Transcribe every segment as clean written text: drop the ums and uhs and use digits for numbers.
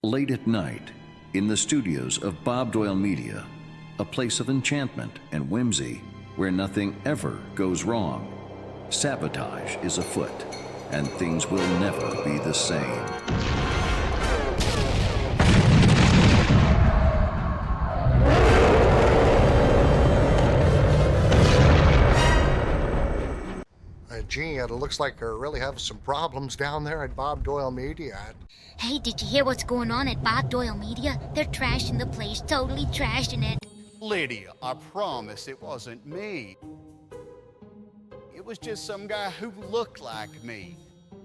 Late at night, in the studios of Bob Doyle Media, a place of enchantment and whimsy where nothing ever goes wrong, sabotage is afoot, and things will never be the same. Gee, it looks like they're really having some problems down there at Bob Doyle Media. Hey, did you hear what's going on at Bob Doyle Media? They're trashing the place, totally trashing it. Lydia, I promise it wasn't me. It was just some guy who looked like me.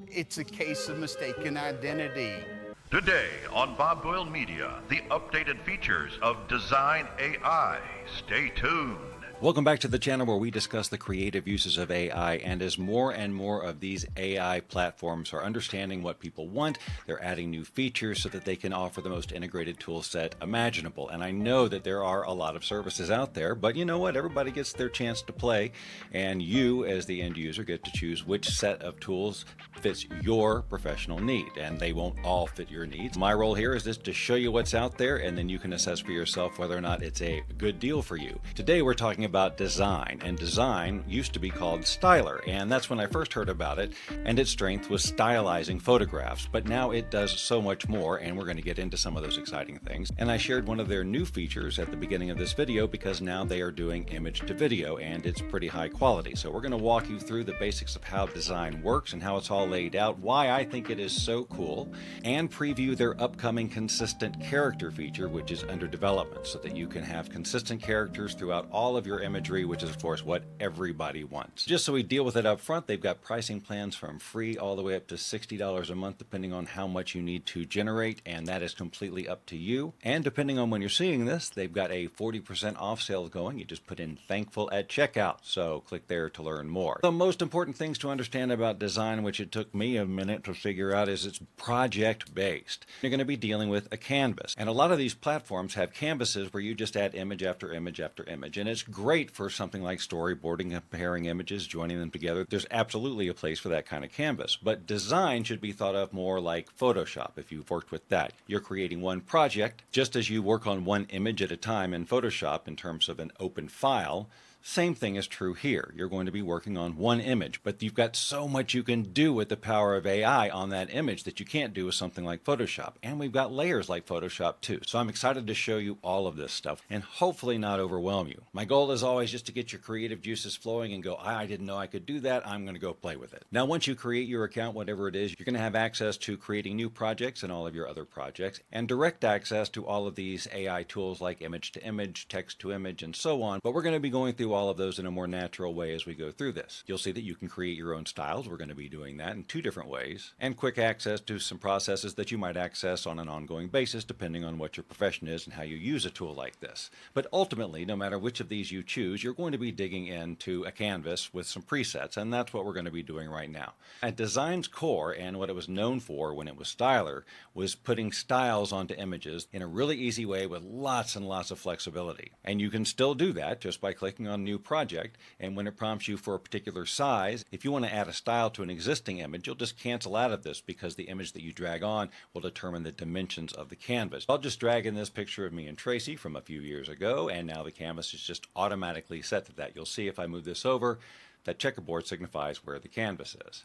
It's a case of mistaken identity. Today on Bob Doyle Media, the updated features of Dzine.AI. Stay tuned. Welcome back to the channel where we discuss the creative uses of AI, and as more and more of these AI platforms are understanding what people want, they're adding new features so that they can offer the most integrated tool set imaginable. And I know that there are a lot of services out there, but you know what? Everybody gets their chance to play, and you as the end user get to choose which set of tools fits your professional need, and they won't all fit your needs. My role here is just to show you what's out there, and then you can assess for yourself whether or not it's a good deal for you. Today we're talking about Dzine, and Dzine used to be called Stylar, and that's when I first heard about it, and its strength was stylizing photographs, but now it does so much more, and we're going to get into some of those exciting things. And I shared one of their new features at the beginning of this video because now they are doing image to video, and it's pretty high quality. So we're going to walk you through the basics of how Dzine works and how it's all laid out, why I think it is so cool, and preview their upcoming consistent character feature, which is under development, so that you can have consistent characters throughout all of your imagery, which is of course what everybody wants. Just so we deal with it up front, they've got pricing plans from free all the way up to $60 a month, depending on how much you need to generate, and that is completely up to you. And depending on when you're seeing this, they've got a 40% off sale going. You just put in thankful at checkout, so click there to learn more. The most important things to understand about Dzine, which it took me a minute to figure out, is it's project based. You're going to be dealing with a canvas, and a lot of these platforms have canvases where you just add image after image after image, and it's great for something like storyboarding, comparing images, joining them together. There's absolutely a place for that kind of canvas, but Dzine should be thought of more like Photoshop. If you've worked with that, you're creating one project just as you work on one image at a time in Photoshop in terms of an open file. Same thing is true here. You're going to be working on one image, but you've got so much you can do with the power of AI on that image that you can't do with something like Photoshop. And we've got layers like Photoshop too. So I'm excited to show you all of this stuff and hopefully not overwhelm you. My goal is always just to get your creative juices flowing and go, I didn't know I could do that. I'm going to go play with it. Now, once you create your account, whatever it is, you're going to have access to creating new projects and all of your other projects, and direct access to all of these AI tools like image to image, text to image, and so on. But we're going to be going through all of those in a more natural way as we go through this. You'll see that you can create your own styles. We're going to be doing that in two different ways, and quick access to some processes that you might access on an ongoing basis depending on what your profession is and how you use a tool like this. But ultimately, no matter which of these you choose, you're going to be digging into a canvas with some presets, and that's what we're going to be doing right now. At Dzine's core, and what it was known for when it was Stylar, was putting styles onto images in a really easy way with lots and lots of flexibility. And you can still do that just by clicking on New Project, and when it prompts you for a particular size, if you want to add a style to an existing image, you'll just cancel out of this because the image that you drag on will determine the dimensions of the canvas. I'll just drag in this picture of me and Tracy from a few years ago, and now the canvas is just automatically set to that. You'll see if I move this over, that checkerboard signifies where the canvas is.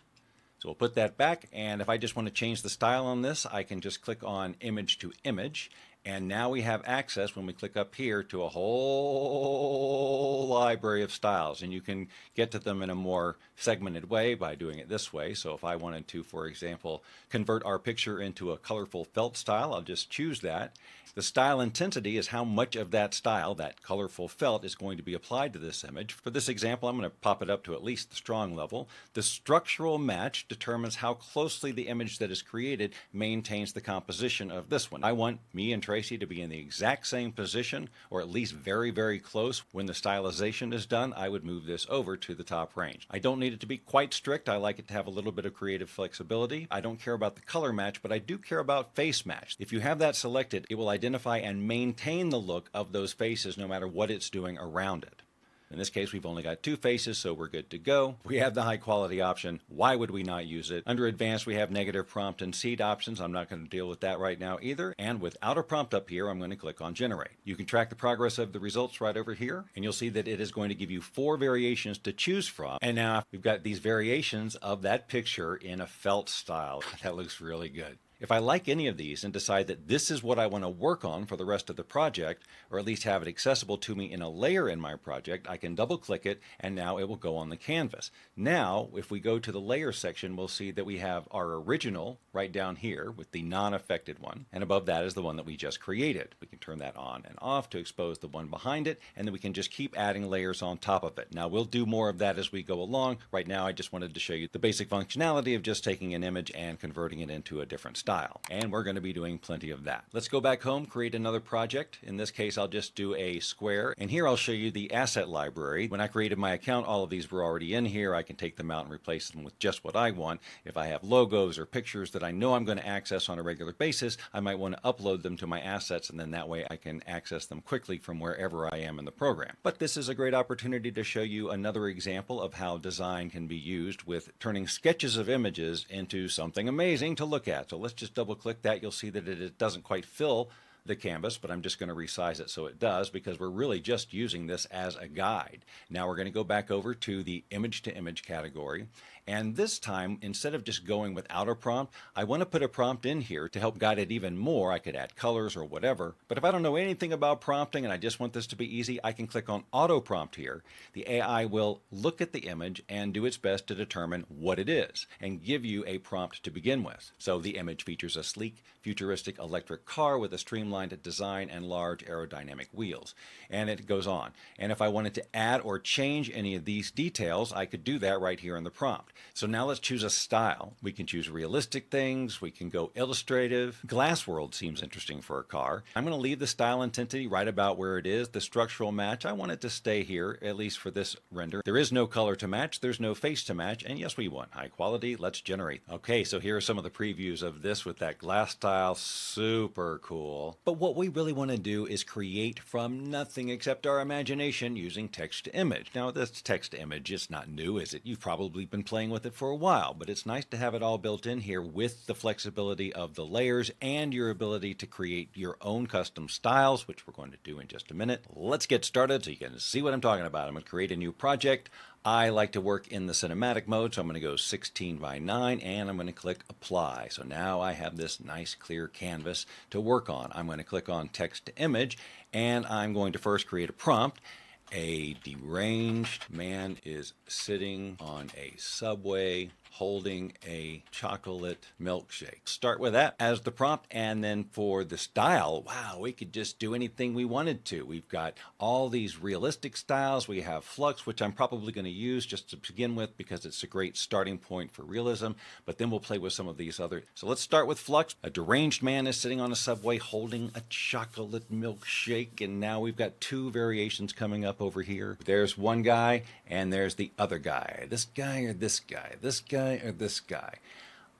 So we'll put that back, and if I just want to change the style on this, I can just click on image to image, and now we have access, when we click up here, to a whole library of styles, and you can get to them in a more segmented way by doing it this way. So if I wanted to, for example, convert our picture into a colorful felt style, I'll just choose that. The style intensity is how much of that style, that colorful felt, is going to be applied to this image. For this example, I'm going to pop it up to at least the strong level. The structural match determines how closely the image that is created maintains the composition of this one. I want me and Tracy to be in the exact same position, or at least very, very close. When the stylization is done, I would move this over to the top range. I don't need it to be quite strict. I like it to have a little bit of creative flexibility. I don't care about the color match, but I do care about face match. If you have that selected, it will identify and maintain the look of those faces no matter what it's doing around it. In this case, we've only got 2 faces, so we're good to go. We have the high quality option. Why would we not use it? Under advanced, we have negative prompt and seed options. I'm not going to deal with that right now either. And without a prompt up here, I'm going to click on generate. You can track the progress of the results right over here, and you'll see that it is going to give you 4 variations to choose from. And now we've got these variations of that picture in a felt style. That looks really good. If I like any of these and decide that this is what I want to work on for the rest of the project, or at least have it accessible to me in a layer in my project, I can double click it and now it will go on the canvas. Now, if we go to the layer section, we'll see that we have our original right down here with the non-affected one, and above that is the one that we just created. We can turn that on and off to expose the one behind it, and then we can just keep adding layers on top of it. Now, we'll do more of that as we go along. Right now, I just wanted to show you the basic functionality of just taking an image and converting it into a different style. And we're going to be doing plenty of that. Let's go back home, create another project. In this case, I'll just do a square. And here I'll show you the asset library. When I created my account, all of these were already in here. I can take them out and replace them with just what I want. If I have logos or pictures that I know I'm going to access on a regular basis, I might want to upload them to my assets, and then that way I can access them quickly from wherever I am in the program. But this is a great opportunity to show you another example of how design can be used with turning sketches of images into something amazing to look at. So let's just double click that. You'll see that it doesn't quite fill the canvas, but I'm just going to resize it so it does, because we're really just using this as a guide. Now we're going to go back over to the image to image category, and this time, instead of just going without a prompt, I want to put a prompt in here to help guide it even more. I could add colors or whatever, but if I don't know anything about prompting and I just want this to be easy, I can click on auto prompt here. The AI will look at the image and do its best to determine what it is and give you a prompt to begin with. So the image features a sleek, futuristic electric car with a streamlined design and large aerodynamic wheels. And it goes on. And if I wanted to add or change any of these details, I could do that right here in the prompt. So now let's choose a style. We can choose realistic things. We can go illustrative. Glass world seems interesting for a car. I'm going to leave the style intensity right about where it is. The structural match, I want it to stay here, at least for this render. There is no color to match. There's no face to match. And yes, we want high quality. Let's generate. Okay, so here are some of the previews of this with that glass style. Super cool. But what we really want to do is create from nothing except our imagination using text to image. Now, this text to image is not new, is it? You've probably been playing with it for a while, but it's nice to have it all built in here with the flexibility of the layers and your ability to create your own custom styles, which we're going to do in just a minute. Let's get started so you can see what I'm talking about. I'm going to create a new project. I like to work in the cinematic mode, so I'm going to go 16 by 9 and I'm going to click apply. So now I have this nice clear canvas to work on. I'm going to click on text to image and I'm going to first create a prompt. A deranged man is sitting on a subway holding a chocolate milkshake. Start with that as the prompt, and then for the style, wow, we could just do anything we wanted to. We've got all these realistic styles. We have flux, which I'm probably going to use just to begin with because it's a great starting point for realism, but then we'll play with some of these other. So let's start with flux. A deranged man is sitting on a subway holding a chocolate milkshake, and now we've got 2 variations coming up over here. There's one guy and there's the other guy. This guy or this guy? This guy or this guy?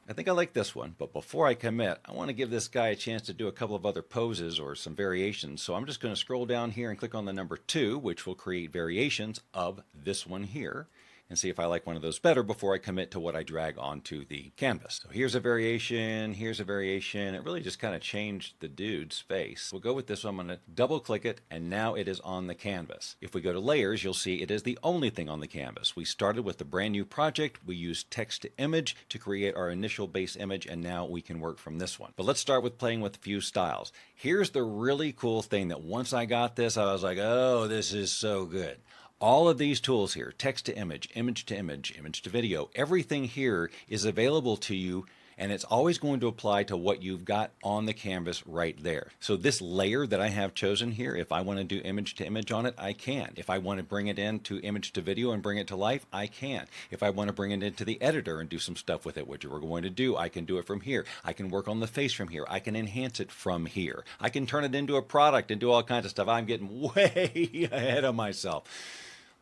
I think I like this one, but before I commit, I want to give this guy a chance to do a couple of other poses or some variations. So I'm just going to scroll down here and click on the number 2, which will create variations of this one here, and see if I like one of those better before I commit to what I drag onto the canvas. So here's a variation, here's a variation. It really just kind of changed the dude's face. We'll go with this one. I'm going to double click it, and now it is on the canvas. If we go to layers, you'll see it is the only thing on the canvas. We started with a brand new project. We used text to image to create our initial base image, and now we can work from this one. But let's start with playing with a few styles. Here's the really cool thing that once I got this, I was like, oh, this is so good. All of these tools here, text to image, image to image, image to video, everything here is available to you, and it's always going to apply to what you've got on the canvas right there. So this layer that I have chosen here, if I want to do image to image on it, I can. If I want to bring it into image to video and bring it to life, I can. If I want to bring it into the editor and do some stuff with it, which we're going to do, I can do it from here. I can work on the face from here. I can enhance it from here. I can turn it into a product and do all kinds of stuff. I'm getting way ahead of myself.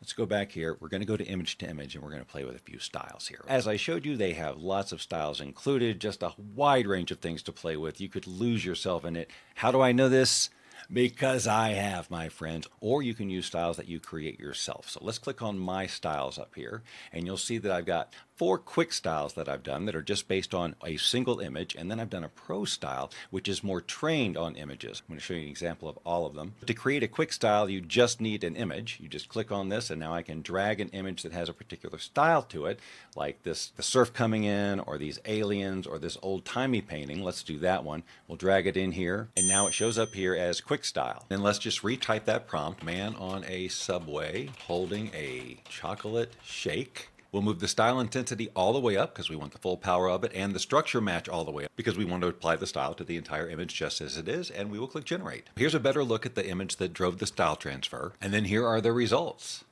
Let's go back here. We're going to go to image, and we're going to play with a few styles here. As I showed you, they have lots of styles included, just a wide range of things to play with. You could lose yourself in it. How do I know this? Because I have, my friends. Or you can use styles that you create yourself. So let's click on My Styles up here, and you'll see that I've got 4 quick styles that I've done that are just based on a single image, and then I've done a pro style, which is more trained on images. I'm going to show you an example of all of them. To create a quick style, you just need an image. You just click on this, and now I can drag an image that has a particular style to it, like this, the surf coming in, or these aliens, or this old-timey painting. Let's do that one. We'll drag it in here, and now it shows up here as quick style. And let's just retype that prompt: man on a subway holding a chocolate shake. We'll move the style intensity all the way up because we want the full power of it, and the structure match all the way up because we want to apply the style to the entire image just as it is, and we will click generate. Here's a better look at the image that drove the style transfer, and then here are the results.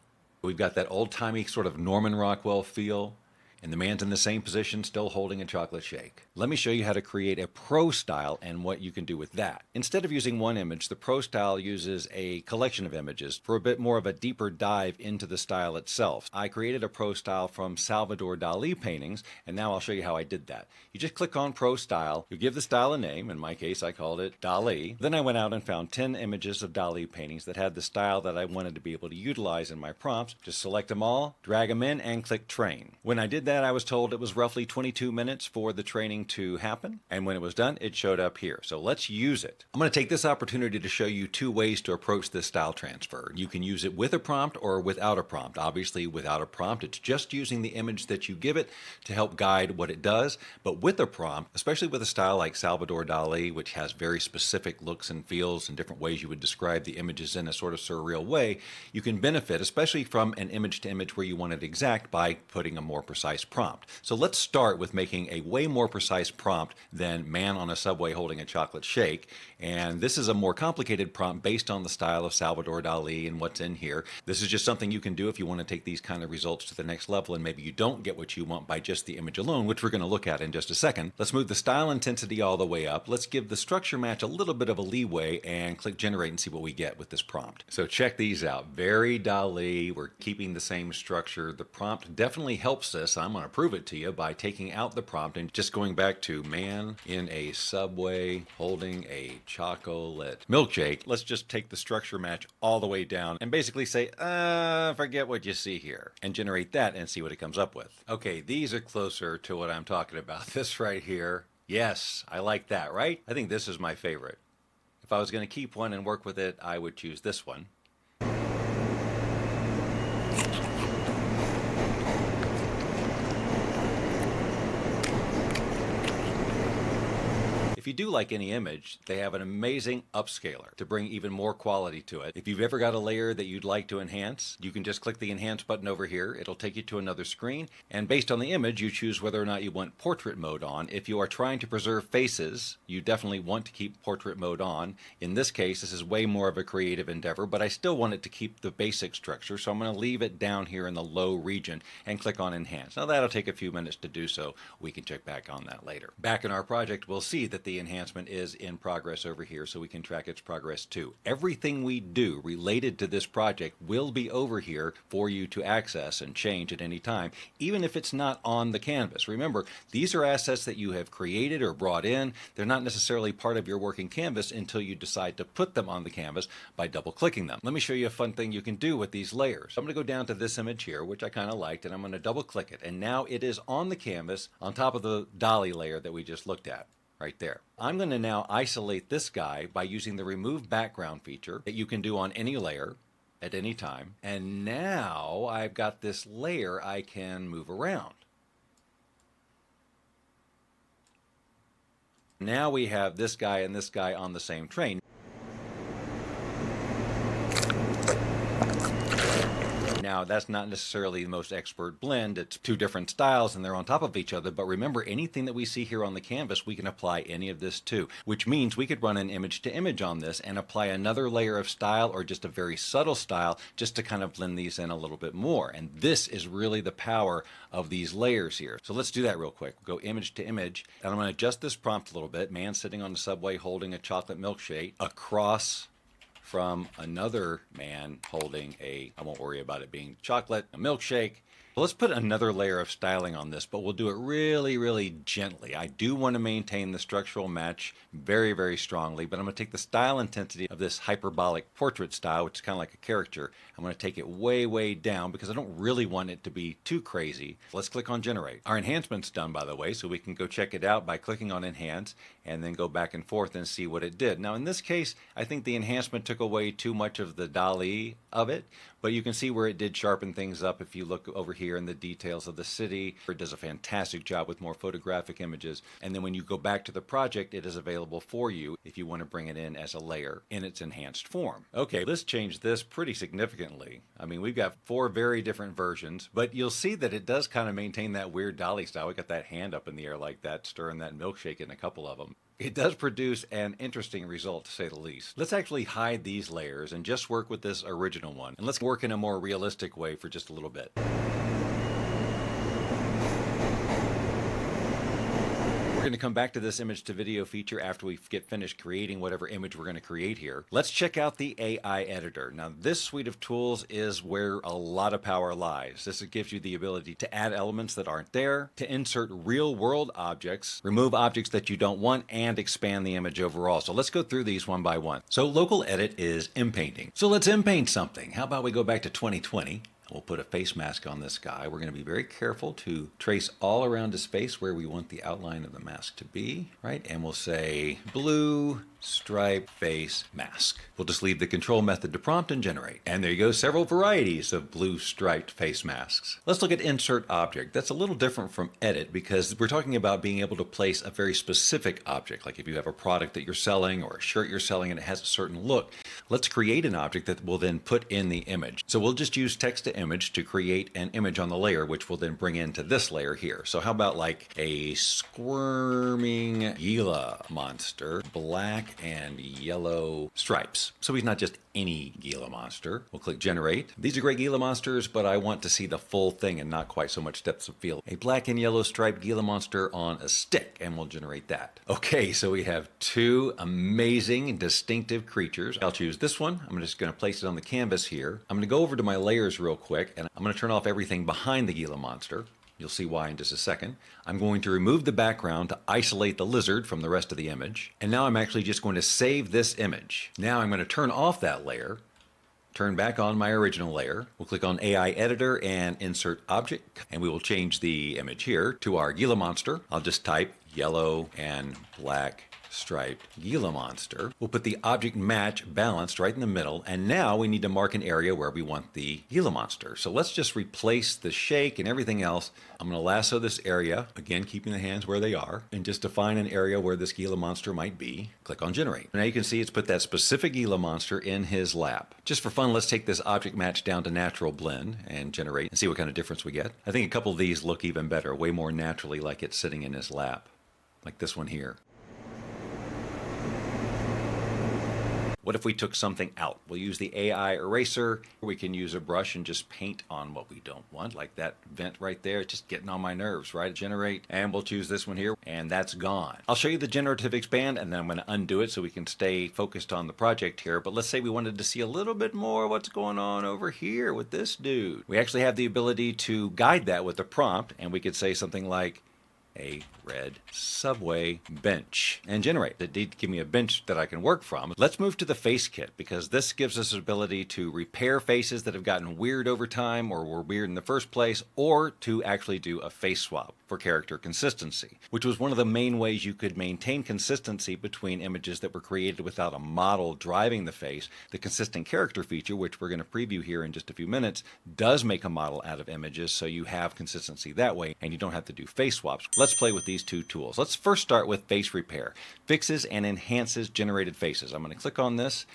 We've got that old-timey sort of Norman Rockwell feel, and the man's in the same position still holding a chocolate shake. Let me show you how to create a pro style and what you can do with that. Instead of using one image, the pro style uses a collection of images for a bit more of a deeper dive into the style itself. I created a pro style from Salvador Dali paintings, and now I'll show you how I did that. You just click on pro style, you give the style a name. In my case, I called it Dali. Then I went out and found 10 images of Dali paintings that had the style that I wanted to be able to utilize in my prompts. Just select them all, drag them in, and click train. When I did that, I was told it was roughly 22 minutes for the training to happen, and when it was done, it showed up here. So let's use it. I'm going to take this opportunity to show you 2 ways to approach this style transfer. You can use it with a prompt or without a prompt. Obviously, without a prompt, it's just using the image that you give it to help guide what it does. But with a prompt, especially with a style like Salvador Dali, which has very specific looks and feels and different ways you would describe the images in a sort of surreal way, you can benefit, especially from an image to image where you want it exact, by putting a more precise prompt. So let's start with making a way more precise prompt than man on a subway holding a chocolate shake. And this is a more complicated prompt based on the style of Salvador Dali and what's in here. This is just something you can do if you want to take these kind of results to the next level, and maybe you don't get what you want by just the image alone, which we're going to look at in just a second. Let's move the style intensity all the way up. Let's give the structure match a little bit of a leeway and click generate and see what we get with this prompt. So check these out. Very Dali. We're keeping the same structure. The prompt definitely helps us. I'm going to prove it to you by taking out the prompt and just going back to man in a subway holding a chocolate milkshake. Let's just take the structure match all the way down and basically say, forget what you see here, and generate that and see what it comes up with. Okay, these are closer to what I'm talking about. This right here. Yes, I like that, right? I think this is my favorite. If I was going to keep one and work with it, I would choose this one. If you do like any image, they have an amazing upscaler to bring even more quality to it. If you've ever got a layer that you'd like to enhance, you can just click the enhance button over here. It'll take you to another screen, and based on the image, you choose whether or not you want portrait mode on. If you are trying to preserve faces, you definitely want to keep portrait mode on. In this case, this is way more of a creative endeavor, but I still want it to keep the basic structure, so I'm going to leave it down here in the low region and click on enhance. Now that'll take a few minutes to do, so we can check back on that later. Back in our project, we'll see that the enhancement is in progress over here, so we can track its progress too. Everything we do related to this project will be over here for you to access and change at any time, even if it's not on the canvas. Remember, these are assets that you have created or brought in. They're not necessarily part of your working canvas until you decide to put them on the canvas by double-clicking them. Let me show you a fun thing you can do with these layers. I'm going to go down to this image here, which I kind of liked, and I'm going to double-click it, and now it is on the canvas on top of the Dali layer that we just looked at. Right there. I'm going to now isolate this guy by using the remove background feature that you can do on any layer at any time. And now I've got this layer I can move around. Now we have this guy and this guy on the same train. Now, that's not necessarily the most expert blend. It's 2 different styles and they're on top of each other. But remember, anything that we see here on the canvas, we can apply any of this to, which means we could run an image to image on this and apply another layer of style or just a very subtle style just to kind of blend these in a little bit more. And this is really the power of these layers here. So let's do that real quick. We'll go image to image, and I'm going to adjust this prompt a little bit. Man sitting on the subway holding a chocolate milkshake across from another man holding a, I won't worry about it being chocolate, a milkshake, Let's put another layer of styling on this, but we'll do it really, really gently. I do want to maintain the structural match very, very strongly, but I'm going to take the style intensity of this hyperbolic portrait style, which is kind of like a caricature. I'm going to take it way, way down because I don't really want it to be too crazy. Let's click on Generate. Our enhancement's done, by the way, so we can go check it out by clicking on Enhance and then go back and forth and see what it did. Now, in this case, I think the enhancement took away too much of the DALL-E of it, but you can see where it did sharpen things up if you look over here in the details of the city. It does a fantastic job with more photographic images. And then when you go back to the project, it is available for you if you want to bring it in as a layer in its enhanced form. Okay, let's change this pretty significantly. I mean, we've got 4 very different versions, but you'll see that it does kind of maintain that weird dolly style. We got that hand up in the air like that, stirring that milkshake in a couple of them. It does produce an interesting result, to say the least. Let's actually hide these layers and just work with this original one. And let's work in a more realistic way for just a little bit. We're going to come back to this image to video feature after we get finished creating whatever image we're going to create here. Let's check out the AI editor. Now, this suite of tools is where a lot of power lies. This gives you the ability to add elements that aren't there, to insert real world objects, remove objects that you don't want, and expand the image overall. So let's go through these one by one. So local edit is inpainting. So let's inpaint something. How about we go back to 2020? We'll put a face mask on this guy. We're going to be very careful to trace all around his face where we want the outline of the mask to be, right? And we'll say blue stripe face mask. We'll just leave the control method to prompt and generate. And there you go, several varieties of blue striped face masks. Let's look at insert object. That's a little different from edit because we're talking about being able to place a very specific object. Like if you have a product that you're selling or a shirt you're selling and it has a certain look, let's create an object that will then put in the image. So we'll just use text to image to create an image on the layer, which we'll then bring into this layer here. So how about like a squirming Gila monster, black and yellow stripes. So he's not just any Gila monster. We'll click generate. These are great Gila monsters, but I want to see the full thing and not quite so much depth of field. A black and yellow striped Gila monster on a stick, and we'll generate that. Okay, so we have 2 amazing distinctive creatures. I'll choose this one. I'm just going to place it on the canvas here. I'm going to go over to my layers real quick, and I'm going to turn off everything behind the Gila monster. You'll see why in just a second. I'm going to remove the background to isolate the lizard from the rest of the image. And now I'm actually just going to save this image. Now I'm going to turn off that layer, turn back on my original layer. We'll click on AI Editor and Insert Object. And we will change the image here to our Gila monster. I'll just type yellow and black striped Gila monster. We'll put the object match balanced right in the middle, and now we need to mark an area where we want the Gila monster. So let's just replace the shake and everything else. I'm going to lasso this area, again keeping the hands where they are, and just define an area where this Gila monster might be. Click on generate. Now you can see it's put that specific Gila monster in his lap. Just for fun, let's take this object match down to natural blend and generate and see what kind of difference we get. I think a couple of these look even better, way more naturally like it's sitting in his lap, like this one here. What if we took something out? We'll use the AI eraser. We can use a brush and just paint on what we don't want, like that vent right there. It's just getting on my nerves, right? Generate, and we'll choose this one here, and that's gone. I'll show you the generative expand, and then I'm going to undo it so we can stay focused on the project here. But let's say we wanted to see a little bit more what's going on over here with this dude. We actually have the ability to guide that with a prompt, and we could say something like, a red subway bench, and generate. It did give me a bench that I can work from. Let's move to the face kit because this gives us the ability to repair faces that have gotten weird over time or were weird in the first place, or to actually do a face swap for character consistency, which was one of the main ways you could maintain consistency between images that were created without a model driving the face. The consistent character feature, which we're going to preview here in just a few minutes, does make a model out of images, so you have consistency that way and you don't have to do face swaps. Let's play with these 2 tools. Let's first start with face repair. Fixes and enhances generated faces. I'm going to click on this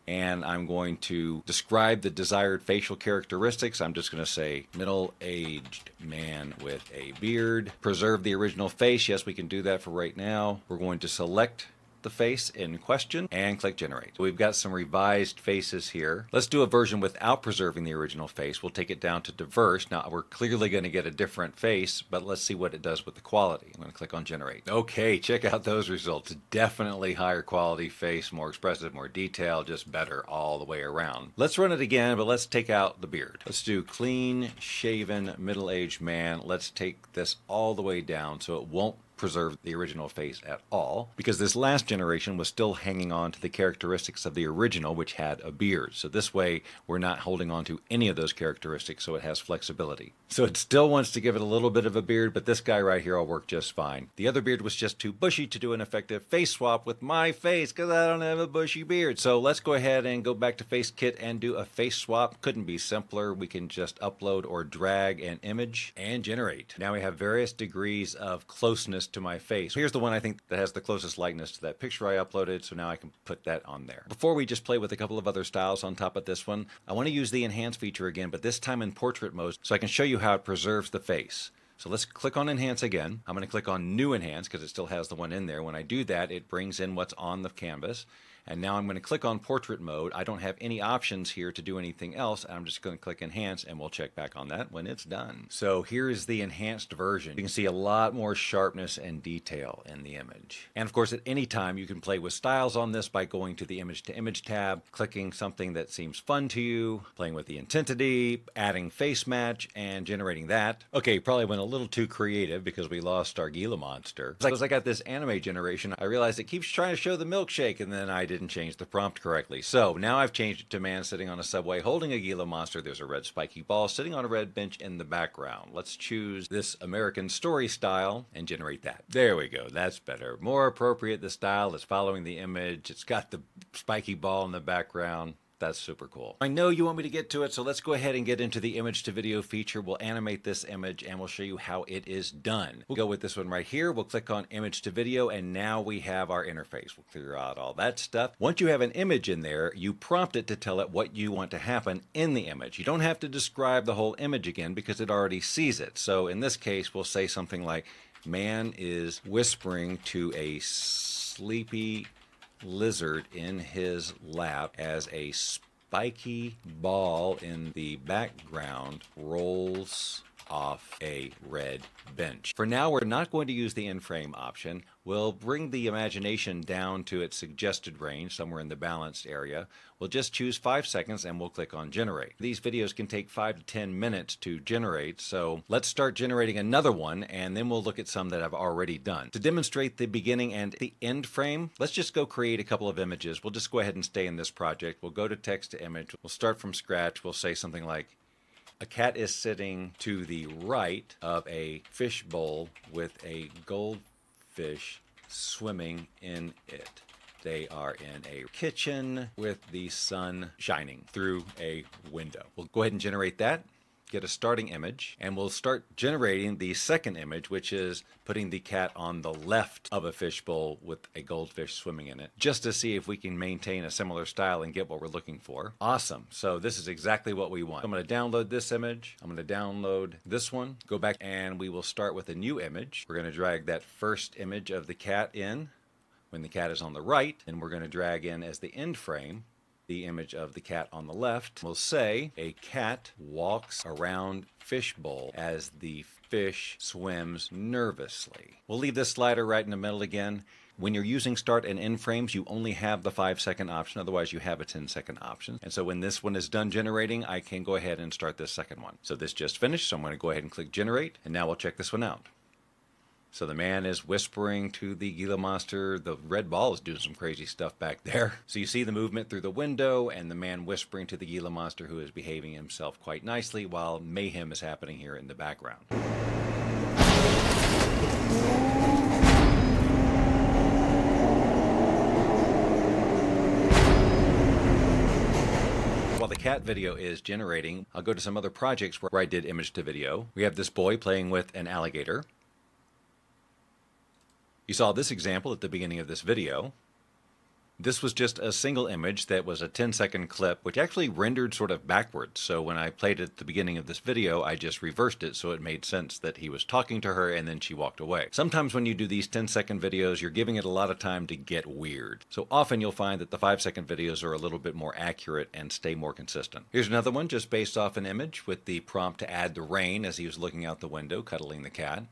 and I'm going to describe the desired facial characteristics. I'm just going to say middle-aged man with a beard. Preserve the original face. Yes, we can do that for right now. We're going to select the face in question and click generate. We've got some revised faces here. Let's do a version without preserving the original face. We'll take it down to diverse. Now we're clearly going to get a different face, but let's see what it does with the quality. I'm going to click on generate. Okay, check out those results. Definitely higher quality face, more expressive, more detailed, just better all the way around. Let's run it again, but let's take out the beard. Let's do clean shaven middle-aged man. Let's take this all the way down so it won't preserve the original face at all, because this last generation was still hanging on to the characteristics of the original, which had a beard. So this way we're not holding on to any of those characteristics, so it has flexibility. So it still wants to give it a little bit of a beard, but this guy right here will work just fine. The other beard was just too bushy to do an effective face swap with my face because I don't have a bushy beard. So let's go ahead and go back to Face Kit and do a face swap. Couldn't be simpler. We can just upload or drag an image and generate. Now we have various degrees of closeness to my face. Here's the one I think that has the closest likeness to that picture I uploaded, so now I can put that on there. Before we just play with a couple of other styles on top of this one, I want to use the enhance feature again, but this time in portrait mode, so I can show you how it preserves the face. So let's click on enhance again. I'm going to click on new enhance because it still has the one in there. When I do that, it brings in what's on the canvas. And now I'm going to click on portrait mode. I don't have any options here to do anything else. I'm just going to click enhance and we'll check back on that when it's done. So here's the enhanced version. You can see a lot more sharpness and detail in the image. And of course, at any time you can play with styles on this by going to the image to image tab, clicking something that seems fun to you, playing with the intensity, adding face match and generating that. Okay, probably went a little too creative because we lost our Gila monster. As I got this anime generation, I realized it keeps trying to show the milkshake and then I didn't change the prompt correctly. So now I've changed it to man sitting on a subway holding a Gila monster. There's a red spiky ball sitting on a red bench in the background. Let's choose this American story style and generate that. There we go. That's better. More appropriate. The style is following the image. It's got the spiky ball in the background. That's super cool. I know you want me to get to it, so let's go ahead and get into the image to video feature. We'll animate this image and we'll show you how it is done. We'll go with this one right here. We'll click on image to video and now we have our interface. We'll clear out all that stuff. Once you have an image in there, you prompt it to tell it what you want to happen in the image. You don't have to describe the whole image again because it already sees it. So in this case, we'll say something like, man is whispering to a sleepy lizard in his lap as a spiky ball in the background rolls off a red bench. For now, we're not going to use the in-frame option. We'll bring the imagination down to its suggested range, somewhere in the balanced area. We'll just choose 5 seconds and we'll click on generate. These videos can take 5 to 10 minutes to generate, so let's start generating another one and then we'll look at some that I've already done. To demonstrate the beginning and the end frame, let's just go create a couple of images. We'll just go ahead and stay in this project. We'll go to text to image. We'll start from scratch. We'll say something like, a cat is sitting to the right of a fish bowl with a goldfish swimming in it. They are in a kitchen with the sun shining through a window. We'll go ahead and generate that. Get a starting image, and we'll start generating the second image, which is putting the cat on the left of a fishbowl with a goldfish swimming in it, just to see if we can maintain a similar style and get what we're looking for. Awesome. So this is exactly what we want. I'm going to download this image. I'm going to download this one, go back, and we will start with a new image. We're going to drag that first image of the cat in when the cat is on the right, and we're going to drag in as the end frame the image of the cat on the left. We'll say a cat walks around fishbowl as the fish swims nervously. We'll leave this slider right in the middle again. When you're using start and end frames, you only have the 5-second option. Otherwise, you have a 10-second option. And so when this one is done generating, I can go ahead and start this second one. So this just finished, so I'm going to go ahead and click generate. And now we'll check this one out. So the man is whispering to the Gila monster. The red ball is doing some crazy stuff back there. So you see the movement through the window and the man whispering to the Gila monster, who is behaving himself quite nicely while mayhem is happening here in the background. While the cat video is generating, I'll go to some other projects where I did image to video. We have this boy playing with an alligator. You saw this example at the beginning of this video. This was just a single image that was a 10-second clip, which actually rendered sort of backwards. So when I played it at the beginning of this video, I just reversed it so it made sense that he was talking to her and then she walked away. Sometimes when you do these 10-second videos, you're giving it a lot of time to get weird. So often you'll find that the 5-second videos are a little bit more accurate and stay more consistent. Here's another one just based off an image with the prompt to add the rain as he was looking out the window, cuddling the cat.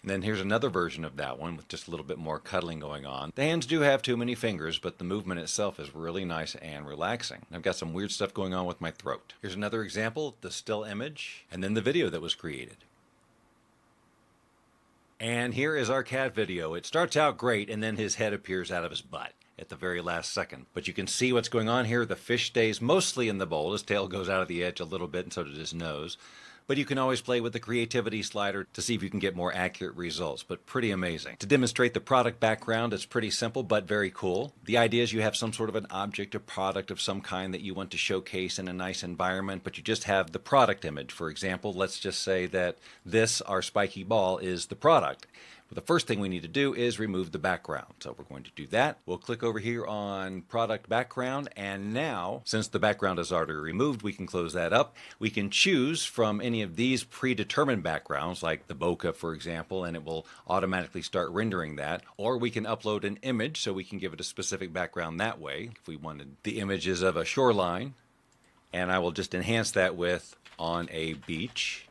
And then here's another version of that one with just a little bit more cuddling going on. The hands do have too many fingers, but the movement itself is really nice and relaxing. I've got some weird stuff going on with my throat. Here's another example, the still image, and then the video that was created. And here is our cat video. It starts out great, and then his head appears out of his butt at the very last second. But you can see what's going on here. The fish stays mostly in the bowl. His tail goes out of the edge a little bit, and so did his nose. But you can always play with the creativity slider to see if you can get more accurate results, but pretty amazing. To demonstrate the product background, it's pretty simple, but very cool. The idea is you have some sort of an object or product of some kind that you want to showcase in a nice environment, but you just have the product image. For example, let's just say that this, our spiky ball, is the product. But the first thing we need to do is remove the background. So we're going to do that. We'll click over here on product background. And now, since the background is already removed, we can close that up. We can choose from any of these predetermined backgrounds, like the bokeh, for example, and it will automatically start rendering that. Or we can upload an image so we can give it a specific background that way. If we wanted the images of a shoreline, and I will just enhance that with on a beach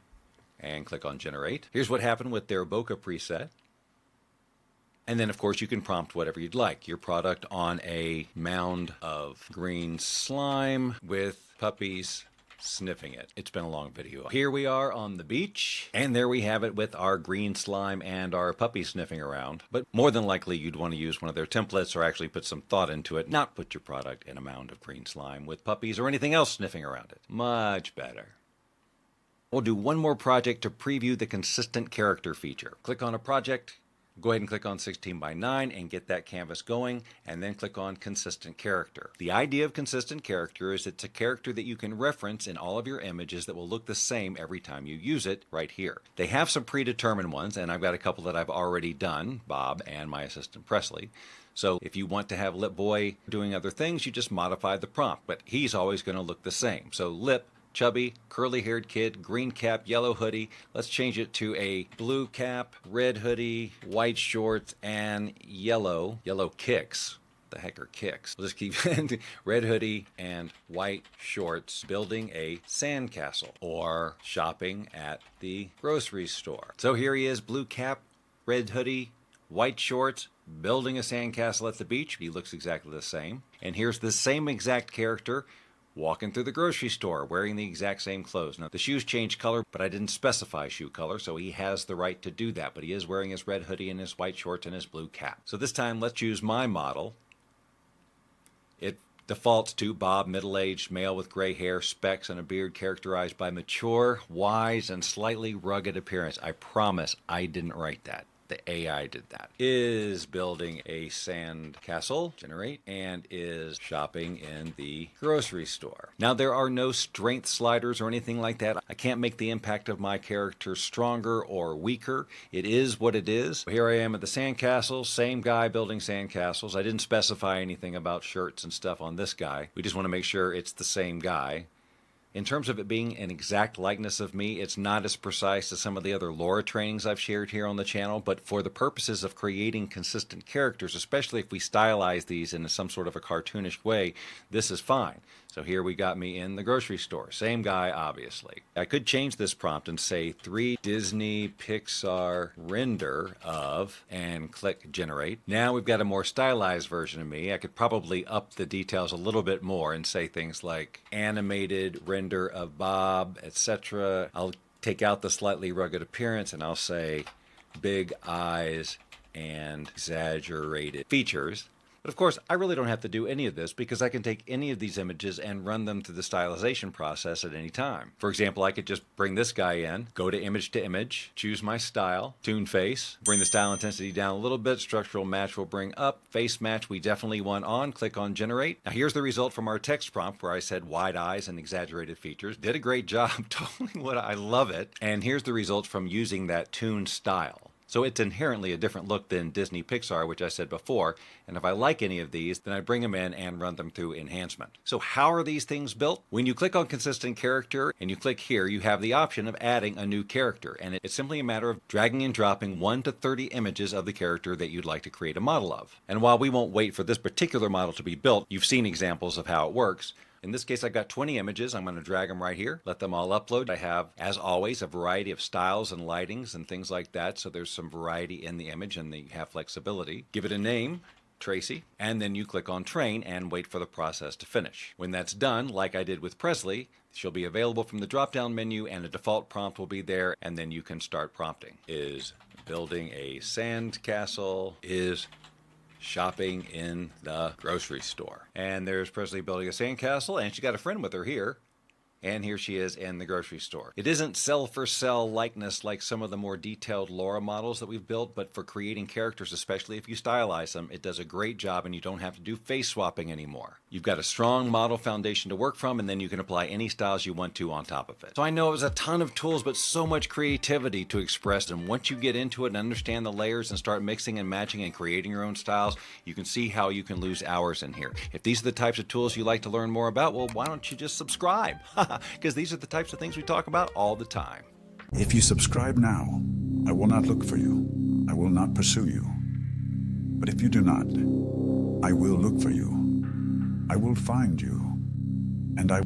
and click on generate. Here's what happened with their bokeh preset. And then, of course, you can prompt whatever you'd like. Your product on a mound of green slime with puppies sniffing it. It's been a long video. Here we are on the beach, and there we have it with our green slime and our puppy sniffing around. But more than likely, you'd want to use one of their templates or actually put some thought into it, not put your product in a mound of green slime with puppies or anything else sniffing around it. Much better. We'll do one more project to preview the consistent character feature. Click on a project. Go ahead and click on 16:9 and get that canvas going, and then click on consistent character. The idea of consistent character is it's a character that you can reference in all of your images that will look the same every time you use it right here. They have some predetermined ones, and I've got a couple that I've already done, Bob and my assistant Presley. So if you want to have Lip Boy doing other things, you just modify the prompt, but he's always going to look the same. So Lip, chubby, curly-haired kid, green cap, yellow hoodie. Let's change it to a blue cap, red hoodie, white shorts, and yellow kicks. The heck are kicks? We'll just keep red hoodie and white shorts building a sandcastle or shopping at the grocery store. So here he is, blue cap, red hoodie, white shorts, building a sandcastle at the beach. He looks exactly the same. And here's the same exact character walking through the grocery store, wearing the exact same clothes. Now, the shoes changed color, but I didn't specify shoe color, so he has the right to do that. But he is wearing his red hoodie and his white shorts and his blue cap. So this time, let's use my model. It defaults to Bob, middle-aged, male with gray hair, specs, and a beard characterized by mature, wise, and slightly rugged appearance. I promise I didn't write that. The AI did that. Is building a sand castle, generate, and is shopping in the grocery store. Now, there are no strength sliders or anything like that. I can't make the impact of my character stronger or weaker. It is what it is. Here I am at the sandcastle, same guy building sandcastles. I didn't specify anything about shirts and stuff on this guy. We just want to make sure it's the same guy. In terms of it being an exact likeness of me, it's not as precise as some of the other Laura trainings I've shared here on the channel, but for the purposes of creating consistent characters, especially if we stylize these in some sort of a cartoonish way, this is fine. So here we got me in the grocery store. Same guy, obviously. I could change this prompt and say 3 Disney Pixar render of, and click generate. Now we've got a more stylized version of me. I could probably up the details a little bit more and say things like animated render of Bob, etc. I'll take out the slightly rugged appearance and I'll say big eyes and exaggerated features. But of course, I really don't have to do any of this because I can take any of these images and run them through the stylization process at any time. For example, I could just bring this guy in, go to image, choose my style, tune face, bring the style intensity down a little bit, structural match will bring up, face match we definitely want on, click on generate. Now here's the result from our text prompt where I said wide eyes and exaggerated features. Did a great job, totally what I love it. And here's the results from using that tune style. So it's inherently a different look than Disney Pixar, which I said before, and if I like any of these, then I bring them in and run them through enhancement. So how are these things built? When you click on consistent character and you click here, you have the option of adding a new character, and it's simply a matter of dragging and dropping 1 to 30 images of the character that you'd like to create a model of. And while we won't wait for this particular model to be built, you've seen examples of how it works. In this case, I've got 20 images. I'm going to drag them right here, let them all upload. I have, as always, a variety of styles and lightings and things like that, so there's some variety in the image and you have flexibility. Give it a name, Tracy, and then you click on train and wait for the process to finish. When that's done, like I did with Presley, she'll be available from the drop-down menu and a default prompt will be there, and then you can start prompting. Is building a sand castle, is shopping in the grocery store. And there's Presley building a sandcastle, and she's got a friend with her here. And here she is in the grocery store. It isn't cell-for-cell likeness like some of the more detailed LoRa models that we've built, but for creating characters, especially if you stylize them, it does a great job and you don't have to do face swapping anymore. You've got a strong model foundation to work from, and then you can apply any styles you want to on top of it. So I know it was a ton of tools, but so much creativity to express, and once you get into it and understand the layers and start mixing and matching and creating your own styles, you can see how you can lose hours in here. If these are the types of tools you like to learn more about, well, why don't you just subscribe? Because these are the types of things we talk about all the time. If you subscribe now, I will not look for you. I will not pursue you. But if you do not, I will look for you. I will find you. And I